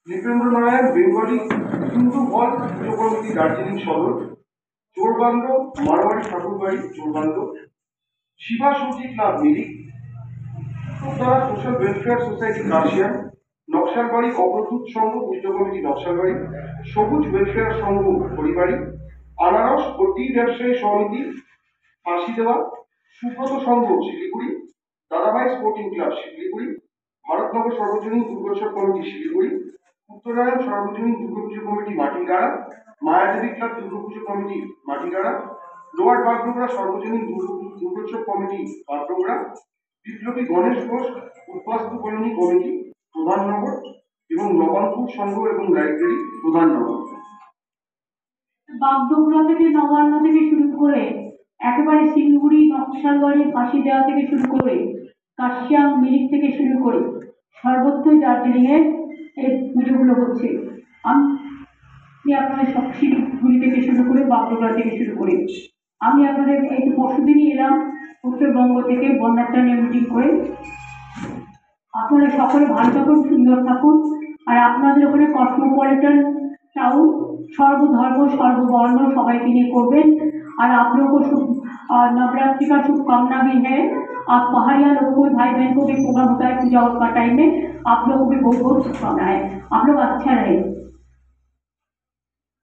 Nripendra Narayan Bengali Hindu হল পুজো committee Darjeeling সদর, চোরবান্দ মারোয়ারি ঠাকুরবাড়ি চোরবান্দ, Shiba Suchi club Mirik, Uttara social welfare society কাশিয়ান, নকশালবাড়ি অগ্রদূত সংঘ পুজো কমিটি নকশালবাড়ি, সবুজ ওয়েলফেয়ার সংঘ হরিবাড়ি, আনারস ও টি ব্যবসায়ী সমিতি ফাঁসি দেওয়া, সুব্রত সংঘ শিলিগুড়ি, দাদাভাই স্পোর্টিং ক্লাব শিলিগুড়ি, ভারতনগর সর্বজনীন দুর্গোৎসব কমিটি শিলিগুড়ি, উত্তরায়ণ সর্বজনীন Durga Puja committee Matigara, Mayadevi club Durga Puja committee Matigara, lower Bagdogra সর্বজনীন দুর্গোৎসব কমিটি বাগডোগরা, বিপ্লবী গণেশ ঘোষ উদ্বাস্তু কলোনি কমিটি প্রধাননগর এবং নবাবপুর সংঘ এবং লাইব্রেরি প্রধাননগর। বাগডোগরা থেকে নবান্ন থেকে শুরু করে একেবারে শিলিগুড়ি নকশালবাড়ি ফাঁসি দেওয়া থেকে শুরু করে কাশিয়াং মিরিক থেকে শুরু করে সর্বত্রই দার্জিলিং এর এই পুজোগুলো হচ্ছে। আমি আপনাদের সব শিলিগুড়ি থেকে শুরু করে বাগডোগরা থেকে শুরু করে আমি আপনাদের এই পরশুদিনই এলাম উত্তরবঙ্গ থেকে বন্যাত্রা নিয়ে মিটিং করে। আপনারা সকলে ভালো থাকুন, সুন্দর থাকুন। আর আপনাদের ওখানে কসমোপলিটন टाउन सर्वधर्म सर्ववर्ण सबाई निये करबेन। और आप लोगों को शुभ नवरात्रि का शुभकामना भी है। आप पहाड़िया लोगों को भाई बहन को भी प्रोग्राम होता है पूजा का टाइम में, आप लोगों को भी बहुत बहुत शुभकामना है। आप लोग अच्छा रहे।